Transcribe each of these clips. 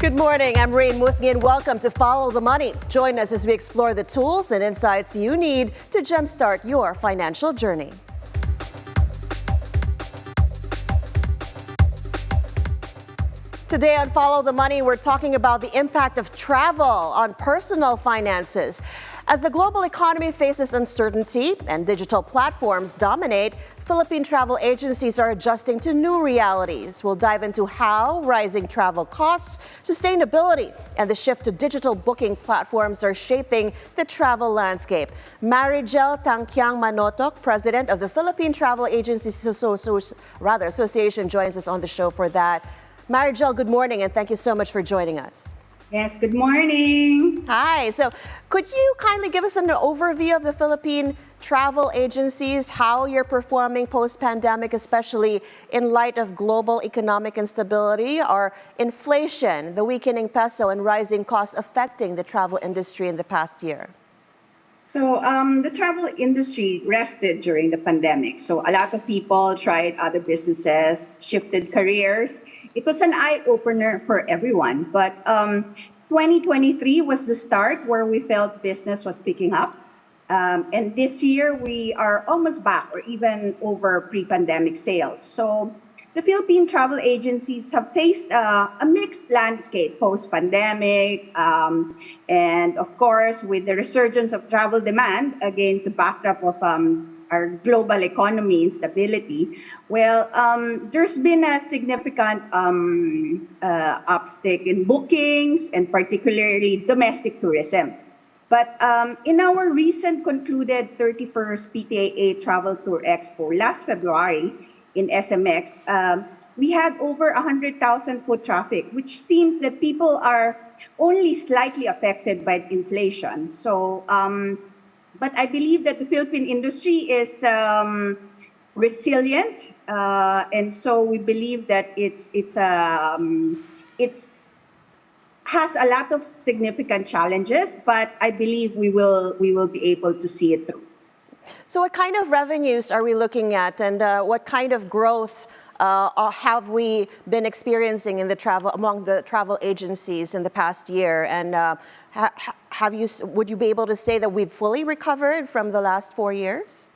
Good morning, I'm Raine Musñgi and welcome to Follow the Money. Join us as we explore the tools and insights you need to jumpstart your financial journey. Today on Follow the Money, we're talking about the impact of travel on personal finances. As the global economy faces uncertainty and digital platforms dominate, Philippine travel agencies are adjusting to new realities. We'll dive into how rising travel costs, sustainability, and the shift to digital booking platforms are shaping the travel landscape. Mariegel Tankiang-Manotok, president of the Philippine Travel Agencies Association, joins us on the show for that. Mariegel, good morning, and thank you so much for joining us. Yes, good morning. Hi. So could you kindly give us an overview of the Philippine travel agencies, how you're performing post-pandemic, especially in light of global economic instability or inflation, the weakening peso, and rising costs affecting the travel industry in the past year? So the travel industry rested during the pandemic. So a lot of people tried other businesses, shifted careers. It was an eye-opener for everyone. But 2023 was the start where we felt business was picking up. And this year we are almost back or even over pre-pandemic sales. So the Philippine travel agencies have faced a mixed landscape post-pandemic, and of course, with the resurgence of travel demand against the backdrop of our global economy instability, there's been a significant upstick in bookings and particularly domestic tourism. But in our recent concluded 31st PTAA Travel Tour Expo last February, in SMX, we had over 100,000 foot traffic, which seems that people are only slightly affected by inflation. So, but I believe that the Philippine industry is resilient, and so we believe that it's has a lot of significant challenges, but I believe we will be able to see it through. So what kind of revenues are we looking at, and what kind of growth have we been experiencing in the among the travel agencies in the past year? And would you be able to say that we've fully recovered from the last 4 years?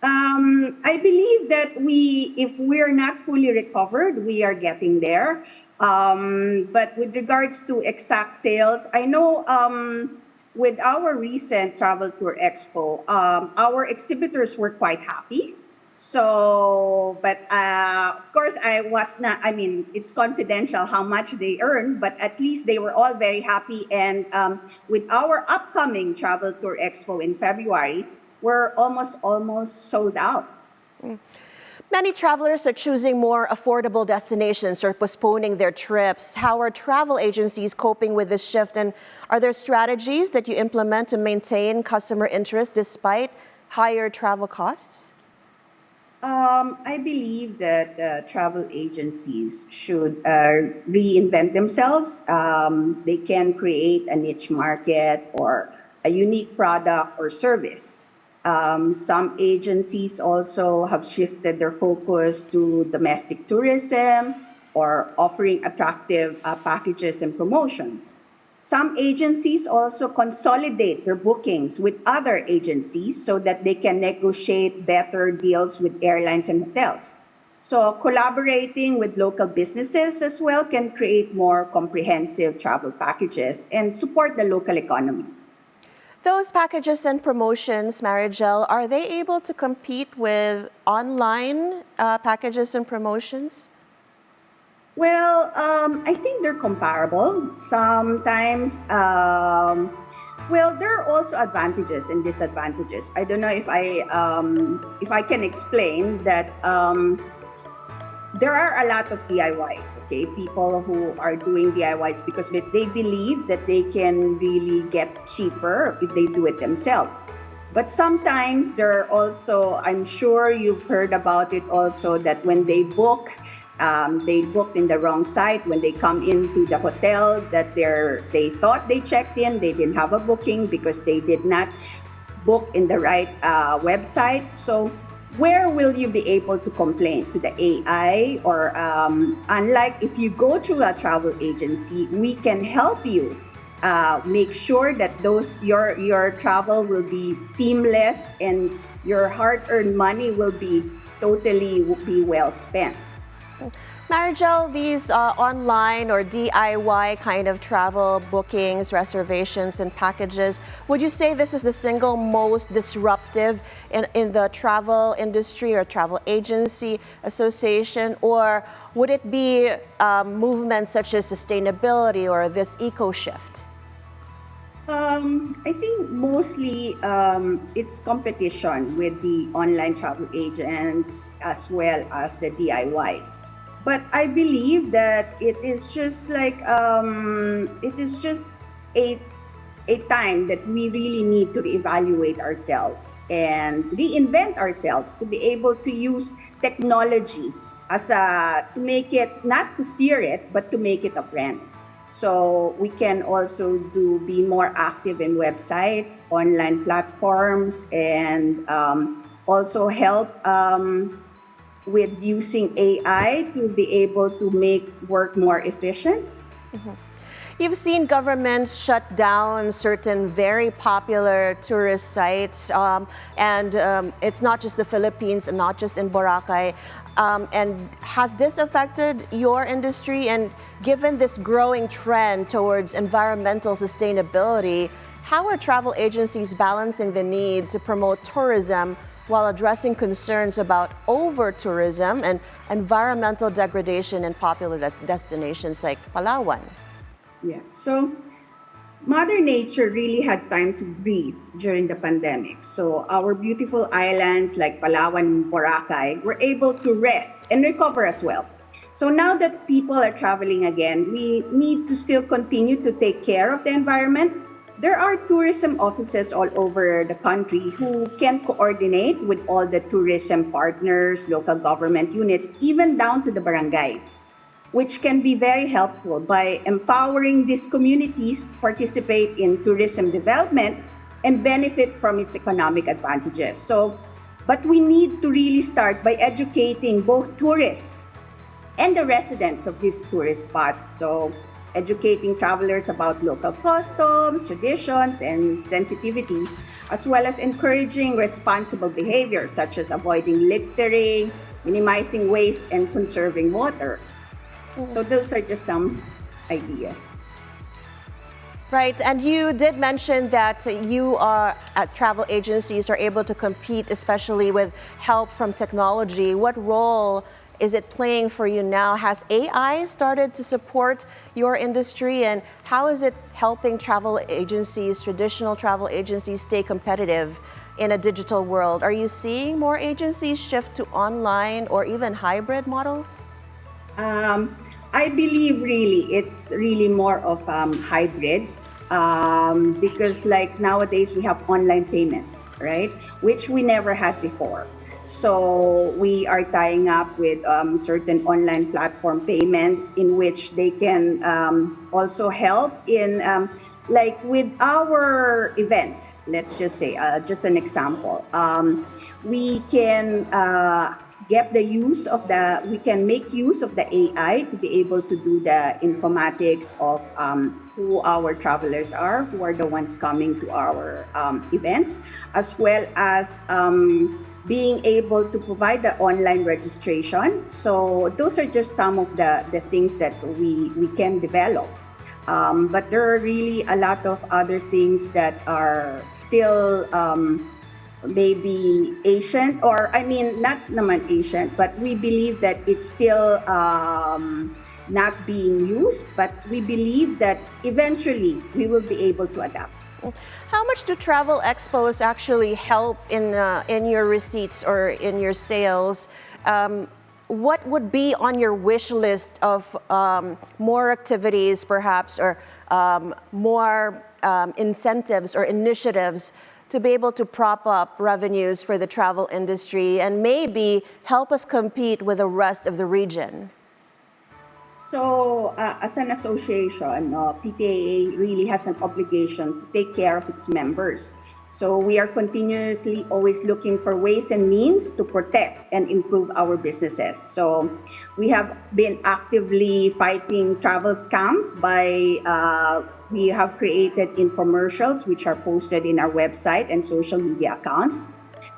I believe that if we're not fully recovered, we are getting there. But with regards to exact sales, I know with our recent Travel Tour Expo, our exhibitors were quite happy. So, but of course, it's confidential how much they earn, but at least they were all very happy. And with our upcoming Travel Tour Expo in February, we're almost sold out. Many travelers are choosing more affordable destinations or postponing their trips. How are travel agencies coping with this shift? And are there strategies that you implement to maintain customer interest despite higher travel costs? I believe that travel agencies should reinvent themselves. They can create a niche market or a unique product or service. Some agencies also have shifted their focus to domestic tourism or offering attractive packages and promotions. Some agencies also consolidate their bookings with other agencies so that they can negotiate better deals with airlines and hotels. So collaborating with local businesses as well can create more comprehensive travel packages and support the local economy. Those packages and promotions, Mariegel, are they able to compete with online packages and promotions? Well, I think they're comparable. Sometimes, there are also advantages and disadvantages. I don't know if I can explain that. There are a lot of DIYs, okay? People who are doing DIYs because they believe that they can really get cheaper if they do it themselves. But sometimes there are also, I'm sure you've heard about it also, that when they booked in the wrong site. When they come into the hotel, that they thought they checked in, they didn't have a booking because they did not book in the right website. So where will you be able to complain to the AI? Or unlike if you go through a travel agency, we can help you make sure that your travel will be seamless and your hard-earned money will be well spent. Mariegel, these online or DIY kind of travel bookings, reservations, and packages, would you say this is the single most disruptive in the travel industry or travel agency association? Or would it be movements such as sustainability or this eco-shift? I think mostly it's competition with the online travel agents as well as the DIYs. But I believe that it is just like it is just a time that we really need to reevaluate ourselves and reinvent ourselves to be able to use technology as to make it, not to fear it, but to make it a friend. So we can also be more active in websites, online platforms, and also help with using AI to be able to make work more efficient. You've seen governments shut down certain very popular tourist sites, and it's not just the Philippines and not just in Boracay. And has this affected your industry? And given this growing trend towards environmental sustainability, how are travel agencies balancing the need to promote tourism while addressing concerns about over-tourism and environmental degradation in popular destinations like Palawan? Yeah. So Mother Nature really had time to breathe during the pandemic. So our beautiful islands like Palawan and Boracay were able to rest and recover as well. So now that people are traveling again, we need to still continue to take care of the environment. There are tourism offices all over the country who can coordinate with all the tourism partners, local government units, even down to the barangay, which can be very helpful by empowering these communities to participate in tourism development and benefit from its economic advantages. But we need to really start by educating both tourists and the residents of these tourist spots. So educating travelers about local customs, traditions, and sensitivities, as well as encouraging responsible behavior such as avoiding littering, minimizing waste, and conserving water. So those are just some ideas. Right, and you did mention that you are at travel agencies are able to compete, especially with help from technology. What role is it playing for you now? Has AI started to support your industry, and how is it helping travel agencies, traditional travel agencies, stay competitive in a digital world? Are you seeing more agencies shift to online or even hybrid models? I believe really it's really more of hybrid because like nowadays we have online payments, right? Which we never had before. So we are tying up with certain online platform payments in which they can also help in like with our event. Let's just say, just an example, we can we can make use of the AI to be able to do the informatics of who our travelers are, who are the ones coming to our events, as well as being able to provide the online registration. So those are just some of the things that we can develop. But there are really a lot of other things that are still maybe ancient, or I mean, not naman ancient, but we believe that it's still not being used, but we believe that eventually we will be able to adapt. How much do travel expos actually help in your receipts or in your sales? What would be on your wish list of more activities, perhaps, or more incentives or initiatives to be able to prop up revenues for the travel industry and maybe help us compete with the rest of the region? So, as an association, PTAA really has an obligation to take care of its members. So we are continuously always looking for ways and means to protect and improve our businesses. So we have been actively fighting travel scams by we have created infomercials which are posted in our website and social media accounts.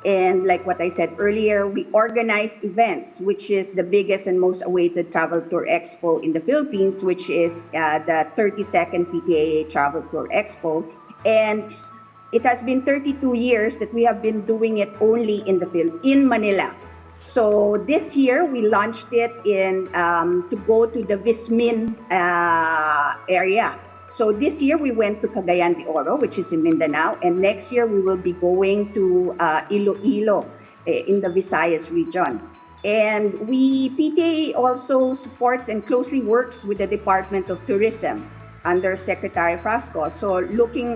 And like what I said earlier, we organize events, which is the biggest and most awaited travel tour expo in the Philippines, which is the 32nd PTAA Travel Tour Expo. And it has been 32 years that we have been doing it only in Manila. So this year we launched it in to go to the Vismin area. So this year we went to Cagayan de Oro, which is in Mindanao, and next year we will be going to Iloilo in the Visayas region. And PTA also supports and closely works with the Department of Tourism under Secretary Frasco. So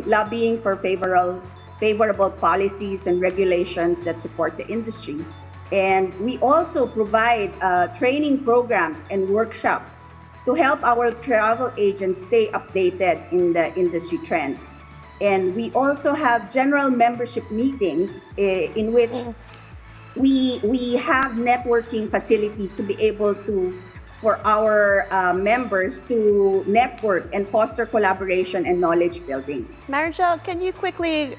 lobbying for favorable policies and regulations that support the industry. And we also provide training programs and workshops to help our travel agents stay updated in the industry trends. And we also have general membership meetings in which we have networking facilities to be able for our members to network and foster collaboration and knowledge building. Mariegel, can you quickly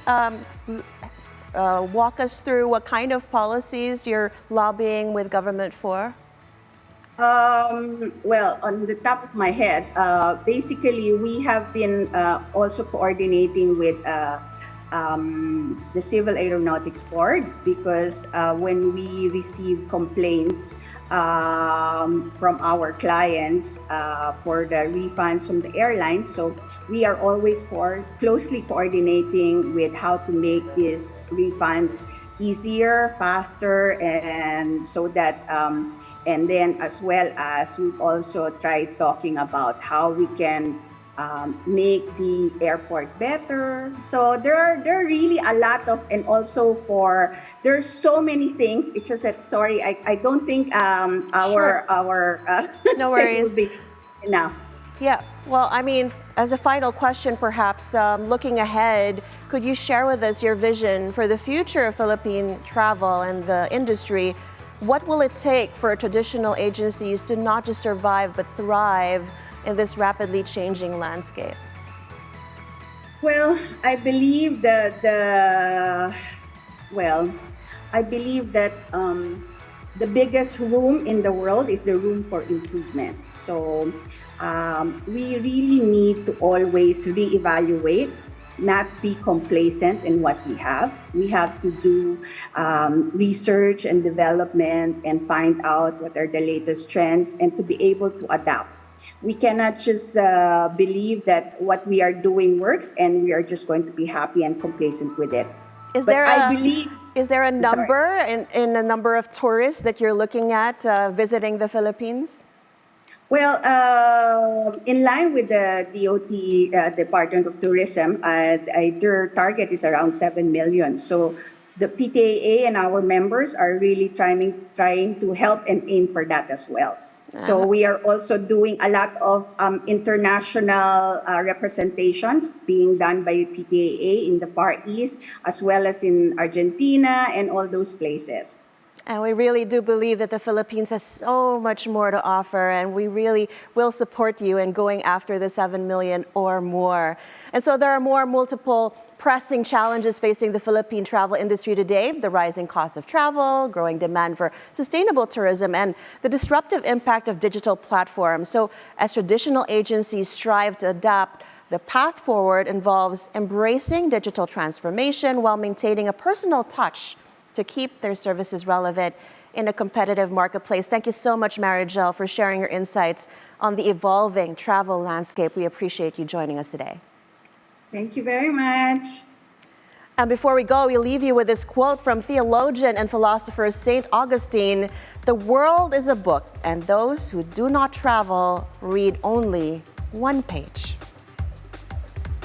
walk us through what kind of policies you're lobbying with government for? Well, on the top of my head, basically we have been also coordinating with the Civil Aeronautics Board because when we receive complaints from our clients for the refunds from the airlines, so we are always closely coordinating with how to make these refunds easier, faster, and so that and then as well as we've also tried talking about how we can make the airport better. So there are really a lot of, and also there's so many things. It's just that, sorry, I don't think our no worries will be enough. Yeah, well, I mean, as a final question, perhaps looking ahead, could you share with us your vision for the future of Philippine travel and the industry? What will it take for traditional agencies to not just survive but thrive in this rapidly changing landscape? Well, I believe that the biggest room in the world is the room for improvement. So we really need to always reevaluate, not be complacent in what we have. We have to do research and development and find out what are the latest trends and to be able to adapt. We cannot just believe that what we are doing works and we are just going to be happy and complacent with it. Is there a number in the number of tourists that you're looking at visiting the Philippines? Well, in line with the DOT, Department of Tourism, their target is around 7 million. So the PTAA and our members are really trying to help and aim for that as well. So we are also doing a lot of international representations being done by PTAA in the Far East, as well as in Argentina and all those places. And we really do believe that the Philippines has so much more to offer, and we really will support you in going after the 7 million or more. And so there are multiple pressing challenges facing the Philippine travel industry today: the rising cost of travel, growing demand for sustainable tourism, and the disruptive impact of digital platforms. So as traditional agencies strive to adapt, the path forward involves embracing digital transformation while maintaining a personal touch to keep their services relevant in a competitive marketplace. Thank you so much, Mariegel, for sharing your insights on the evolving travel landscape. We appreciate you joining us today. Thank you very much. And before we go, we leave you with this quote from theologian and philosopher St. Augustine: "The world is a book, and those who do not travel read only one page."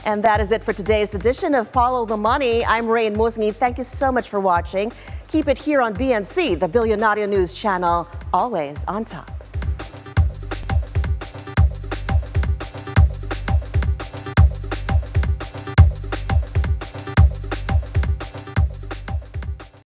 And that is it for today's edition of Follow the Money. I'm Raine Musñgi. Thank you so much for watching. Keep it here on BNC, the Billionaire News channel, always on top.